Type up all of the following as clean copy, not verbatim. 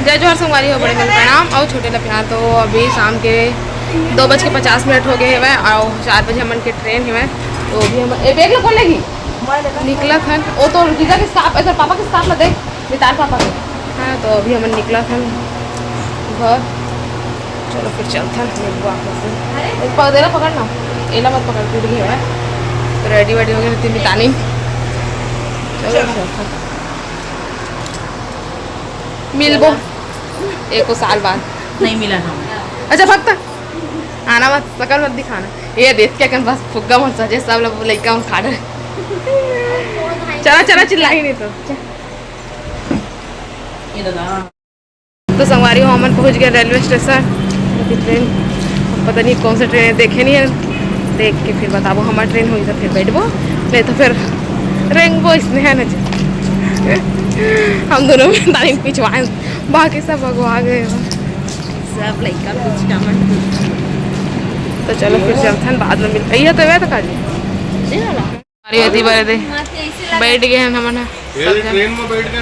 जय जोहर संगवारी हो, बड़े मन प्रणाम और छोटे ला प्यार। तो अभी शाम के 2:50 हो गए हैं और 4 बजे हमन के ट्रेन है। तो अभी हम बैग ला कौन लेगी निकला था वो तो जीजा के साथ ऐसा पापा के साथ ला देख बितार पापा के। हाँ तो अभी हमन निकला था घर। चलो फिर चलता है पकड़ पकड़ना एला मत पकड़ टूट गई है। तो रेडी वेडी हो गई बितानी। चलो चलता मिलबो एको साल बाद नहीं मिला था। अच्छा भक्ता आना मत सकल मत दिखाना ये देख के बस फुग्गा मत सजे सब लोग लड़का हम खा रहे। चला चला चिल्लाई नहीं तो संगवारी हो हमन पहुंच गए रेलवे स्टेशन। ट्रेन पता नहीं कौन सा ट्रेन देखे नहीं है, देख के फिर बताबो हमारा ट्रेन हुई तो फिर बैठबो नहीं तो फिर रेंगबो इसमें है ना। हम दोनों में तारीफ पिछवाए बाकी सब भगवा गए सब लड़का कुछ टमाटर। तो चलो फिर चलते हैं बाद में मिल ये तो तो काजी अरे यदि बारे दे बैठ गए हैं हम ट्रेन में बैठ गए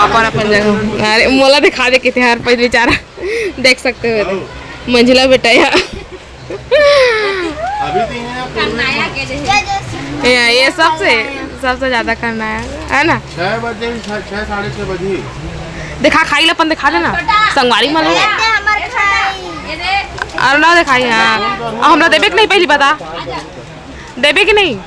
अपन अपन जगह। अरे मोला दिखा दे कितने यार पैद बेचारा देख सकते हो मंजिला बेटा यार अभी ये सबसे ज्यादा करना है ना। 6 बजे 6 साढ़े 6 बजे दिखा खाई लपन दिखा देना संगवारी मन और ना दिखाई। हाँ हमरा देवे कि नहीं पहली बता देवे कि नहीं।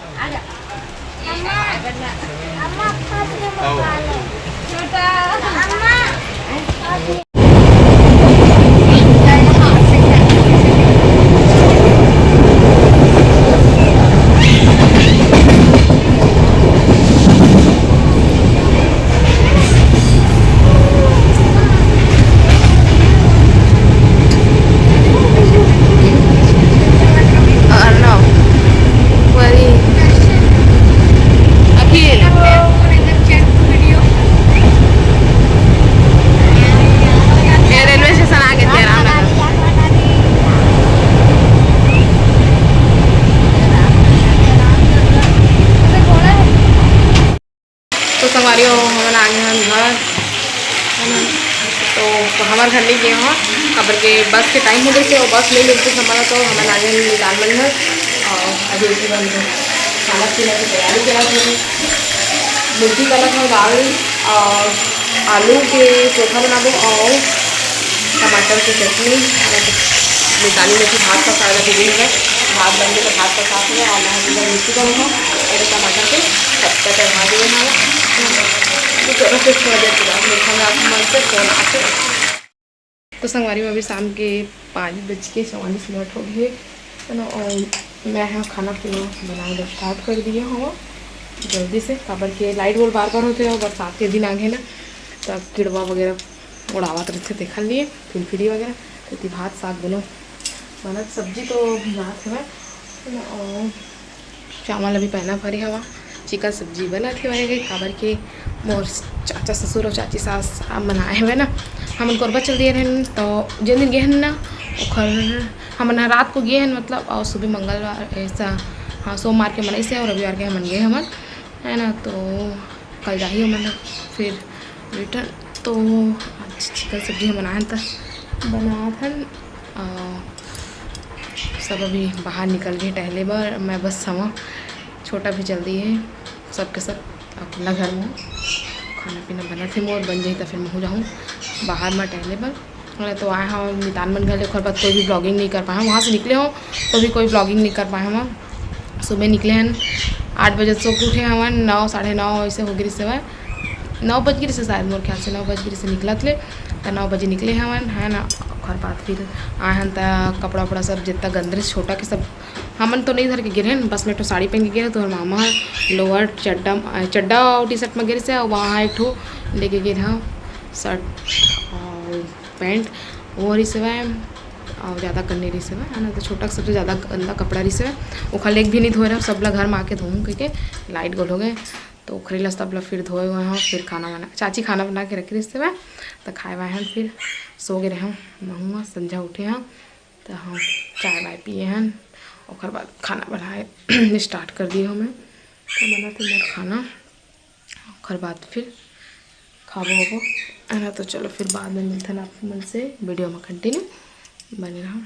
संगवारी हो हम आ गए हैं घर। तो हमारे घर नहीं गए हैं खबर के बस के टाइम हो गए थे और बस नहीं मिलती हमारा। तो हमें आ गए लालमन घर और अभी उसके बाद खाना पीना की तैयारी करा थी। मुर्गी का था दाल और आलू के चोखा बना दो और टमाटर की चटनी मिताली में भात का सारा भिगे हुए भात बन गए तो भात का साथ में और मैं मिर्ची का बनाऊँ और टमाटर के पत्ता चढ़ा दिए हमारा। तो चलो फिर थोड़ा देर के बाद मन से फोन आते। तो संगवारी में अभी शाम के 5:44 हो गए है ना। और मैं यहाँ खाना पीना बनाना स्टार्ट कर दिए हूँ जल्दी से खबर के लाइट बोल बार होते हैं और बरसात के दिन आ गए ना तो किड़वा वगैरह उड़ावत रहते देखा लिए फिलफिली वगैरह। तो भात साग दोनों बना सब्जी तो भिजात है और चावल अभी पहना भरे हवा चिकन सब्जी बना थी वही गई खबर के मोर चाचा ससुर और चाची सास बनाए हुए ना। हम कोरबा चल दिए रहे तो जिन दिन गए ना हम रात को गए हैं मतलब और सुबह मंगलवार ऐसा हाँ सोमवार के मनई से और रविवार के मन गए हमन है ना। तो कल जा ही हमन फिर रिटर्न। तो चिकन सब्जी हम बनाए था सब अभी बाहर निकल गए टहले बार। मैं बस समा छोटा भी जल्दी है सबके सब अपना घर में खाना पीना बना थे मोर बन जाए तो फिर मैं हो जाऊँ बाहर में टहले पर। तो आए हम नितान मन घर और बाद कोई भी ब्लॉगिंग नहीं कर पाए वहाँ से निकले हों तो भी कोई ब्लॉगिंग नहीं कर पाए हम। सुबह निकले हैं 8 बजे सो के उठे हमारे 9 साढ़े 9 ऐसे हो गई से 9 बज गई से शायद मोर ख्याल से 9 बज गई से निकला थे तो 9 बजे निकले हवन है ना। और बाद फिर आए हैं तो कपड़ा वपड़ा सब जितना गंदरे छोटा के सब हमन तो नहीं धर के गिरे बस में तो साड़ी पहन के गिरे। तो मामा लोअर चड्डा और टी शर्ट में गिरे से और वहाँ एक ठो लेके गिरे हाँ शर्ट और पैंट वो रही से और ज़्यादा करने रही से है ना। तो छोटा सबसे ज़्यादा गंदा कपड़ा रही से वो खाली भी नहीं धोए रहा सब लोग घर में आके धोऊँ करके लाइट गोल हो गए। तो खरीला सब लोग फिर धोए हुए हैं फिर खाना बना चाची खाना बना के रखी रही से तो खाए हुए हैं फिर सो गए हम महूँ संझा उठे हैं तो हम चाय वाय पिए हैं और बाद खाना बनाए स्टार्ट कर दिए हमें तो बना थे मोर खाना और बाद फिर खाबो होबो है ना। तो चलो फिर बाद में मिलते हैं आप मन से वीडियो में कंटिन्यू बने रहो।